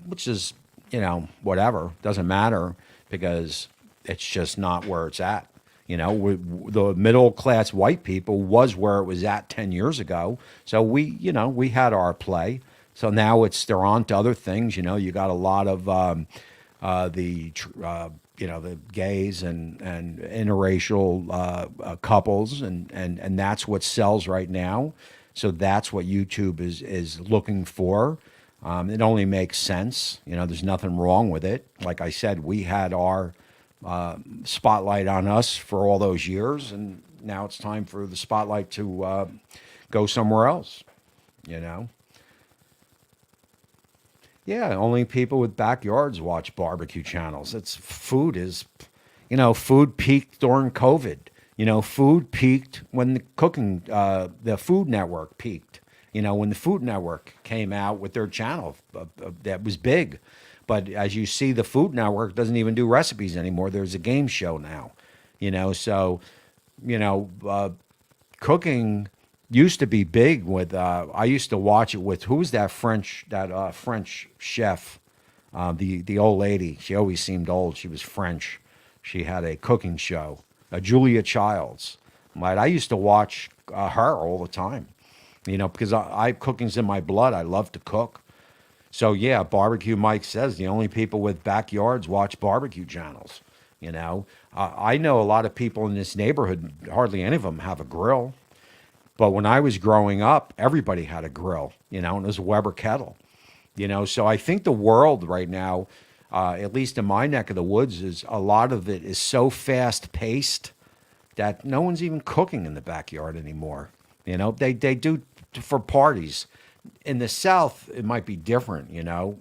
Speaker 1: which is, you know, whatever. Doesn't matter, because it's just not where it's at. You know, the middle class white people was where it was at 10 years ago. So you know, we had our play. So now they're on to other things. You know, you got a lot of you know, the gays and interracial couples, and that's what sells right now. So that's what YouTube is looking for. It only makes sense. You know, there's nothing wrong with it. Like I said, we had our spotlight on us for all those years, and now it's time for the spotlight to go somewhere else. You know. Yeah, only people with backyards watch barbecue channels. You know, food peaked during COVID. You know, food peaked when the Food Network peaked. You know, when the Food Network came out with their channel, that was big. But as you see, the Food Network doesn't even do recipes anymore. There's a game show now. You know, so, you know, cooking used to be big with, I used to watch it with, who was that French chef? The old lady. She always seemed old. She was French. She had a cooking show. Julia Childs. Right? I used to watch her all the time, you know, because cooking's in my blood. I love to cook. So yeah, Barbecue Mike says the only people with backyards watch barbecue channels. You know, I know a lot of people in this neighborhood. Hardly any of them have a grill. But when I was growing up, everybody had a grill. You know, and it was a Weber kettle. You know, so I think the world right now, at least in my neck of the woods, is a lot of it is so fast paced that no one's even cooking in the backyard anymore. You know, they do for parties. In the South, it might be different. You know,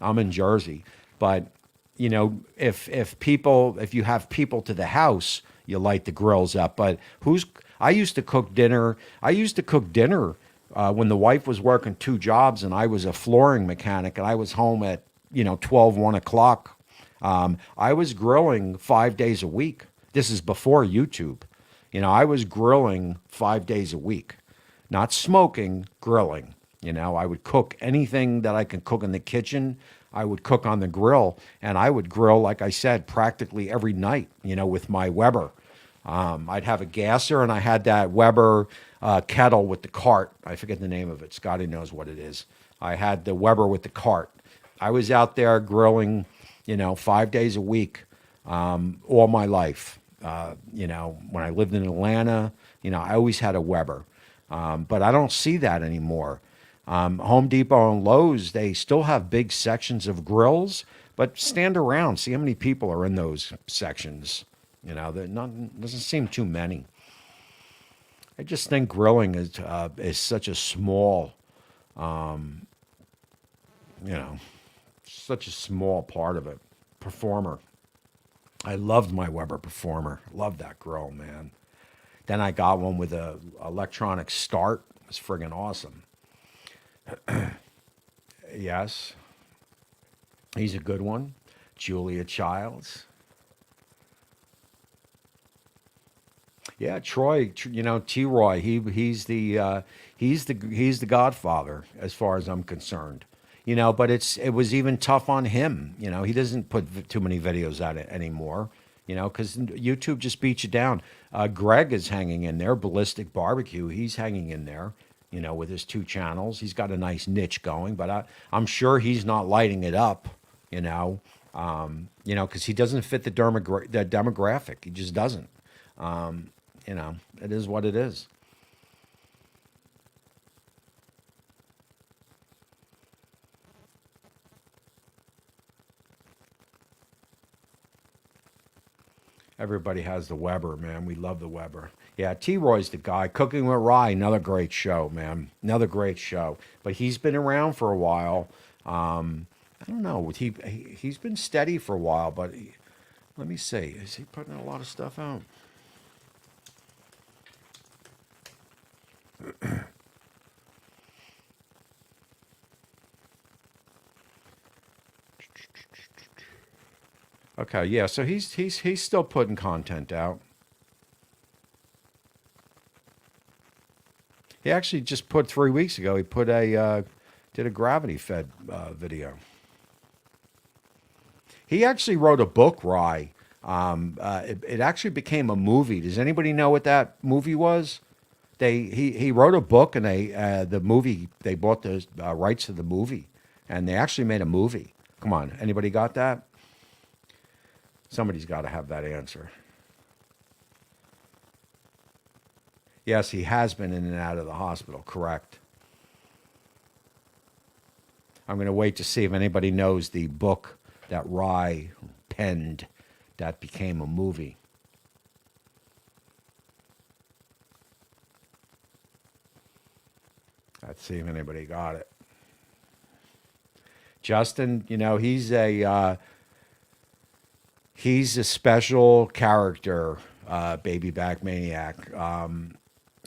Speaker 1: I'm in Jersey, but you know, if you have people to the house, you light the grills up. But I used to cook dinner. When the wife was working 2 jobs and I was a flooring mechanic and I was home at, you know, 12, 1 o'clock. I was grilling 5 days a week. This is before YouTube. You know, I was grilling 5 days a week, not smoking, grilling. You know, I would cook anything that I could cook in the kitchen. I would cook on the grill, and I would grill, like I said, practically every night, you know, with my Weber. I'd have a gasser, and I had that Weber kettle with the cart. I forget the name of it. Scotty knows what it is. I had the Weber with the cart. I was out there grilling, you know, 5 days a week, all my life. You know, when I lived in Atlanta, you know, I always had a Weber. But I don't see that anymore. Home Depot and Lowe's, they still have big sections of grills, but stand around, see how many people are in those sections. You know, doesn't seem too many. I just think grilling is such a small, you know, such a small part of it. Performer. I loved my Weber Performer. Loved that grill, man. Then I got one with a electronic start. It was friggin' awesome. Yes, he's a good one. Julia Childs. Yeah, Troy. You know, T-Roy. He's the Godfather as far as I'm concerned. You know, but it was even tough on him. You know, he doesn't put too many videos out anymore. because YouTube just beats you down. Greg is hanging in there. Ballistic Barbecue, he's hanging in there. With his 2 channels, he's got a nice niche going, but I'm sure he's not lighting it up. Because he doesn't fit the demographic. He just doesn't. It is what it is. Everybody has the Weber, man. We love the Weber. Yeah, T. Roy's the guy. Cooking with Rye, another great show, man. Another great show. But he's been around for a while. I don't know. He's been steady for a while, but let me see. Is he putting a lot of stuff out? Okay, yeah. So he's still putting content out. He actually just put 3 weeks ago. He put did a gravity fed video. He actually wrote a book, Rye. It actually became a movie. Does anybody know what that movie was? He wrote a book, and the movie, they bought the rights to the movie, and they actually made a movie. Come on, anybody got that? Somebody's got to have that answer. Yes, he has been in and out of the hospital, correct. I'm going to wait to see if anybody knows the book that Rye penned that became a movie. Let's see if anybody got it. Justin, he's a special character, Baby Back Maniac.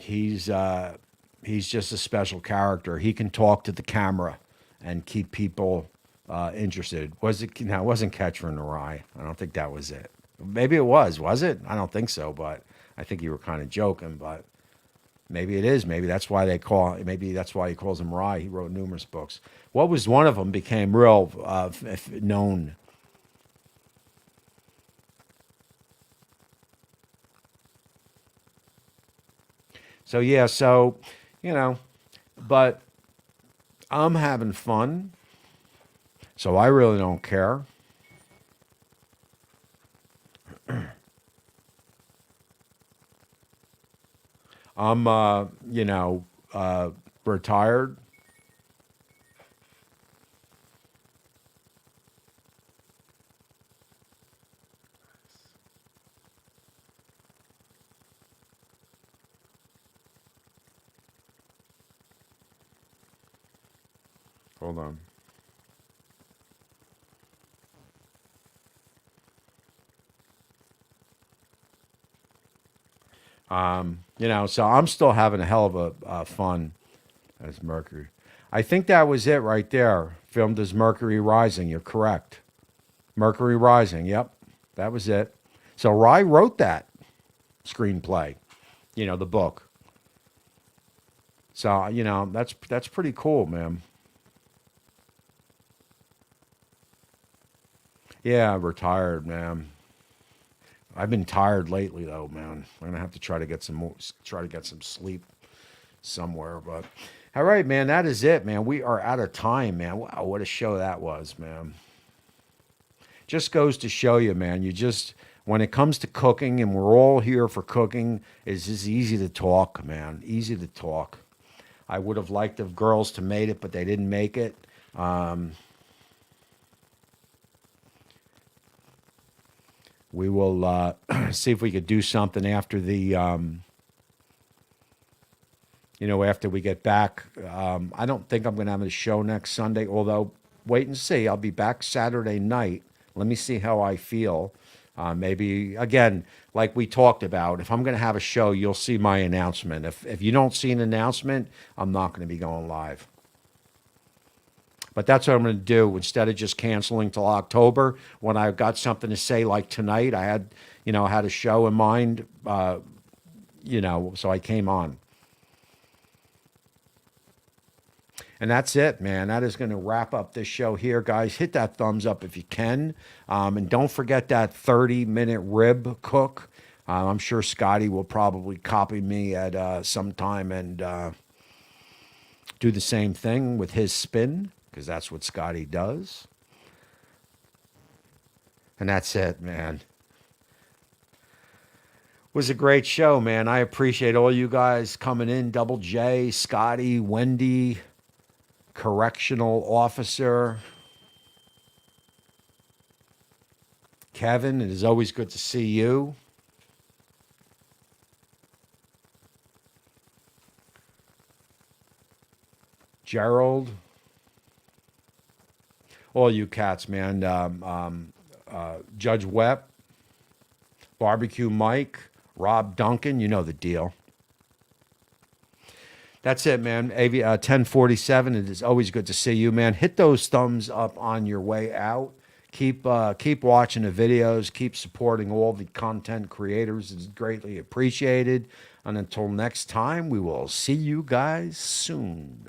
Speaker 1: He's just a special character. He can talk to the camera and keep people interested. It wasn't Catcher in the Rye. I don't think that was it. Maybe it was it? I don't think so, but I think you were kind of joking, but maybe it is. Maybe that's why maybe that's why he calls him Rye. He wrote numerous books. What was one of them became real known. So yeah, but I'm having fun, so I really don't care. I'm, retired. Hold on. So I'm still having a hell of a fun as Mercury. I think that was it right there. Filmed as Mercury Rising. You're correct. Mercury Rising. Yep, that was it. So Rye wrote that screenplay. The book. So that's pretty cool, man. Yeah, retired, man. I've been tired lately, though, man. I'm gonna have to try to get some sleep somewhere. But all right, man, that is it, man. We are out of time, man. Wow, what a show that was, man. Just goes to show you, man. When it comes to cooking, and we're all here for cooking, it's just easy to talk, man. Easy to talk. I would have liked the girls to made it, but they didn't make it. Um, we will see if we could do something after after we get back. I don't think I'm going to have a show next Sunday, although wait and see. I'll be back Saturday night. Let me see how I feel. Maybe, again, like we talked about, if I'm going to have a show, you'll see my announcement. If you don't see an announcement, I'm not going to be going live. But that's what I'm going to do. Instead of just canceling till October, when I've got something to say, like tonight, I had a show in mind, so I came on. And that's it, man. That is going to wrap up this show here, guys. Hit that thumbs up if you can. And don't forget that 30-minute rib cook. I'm sure Scotty will probably copy me at some time and do the same thing with his spin, because that's what Scotty does. And that's it, man. Was a great show, man. I appreciate all you guys coming in. Double J, Scotty, Wendy, correctional officer, Kevin. It is always good to see you. Gerald, all you cats, man. Judge Webb, Barbecue Mike, Rob Duncan, you know the deal. That's it, man. 1047. It is always good to see you, man. Hit those thumbs up on your way out. Keep watching the videos. Keep supporting all the content creators. It's greatly appreciated. And until next time, we will see you guys soon.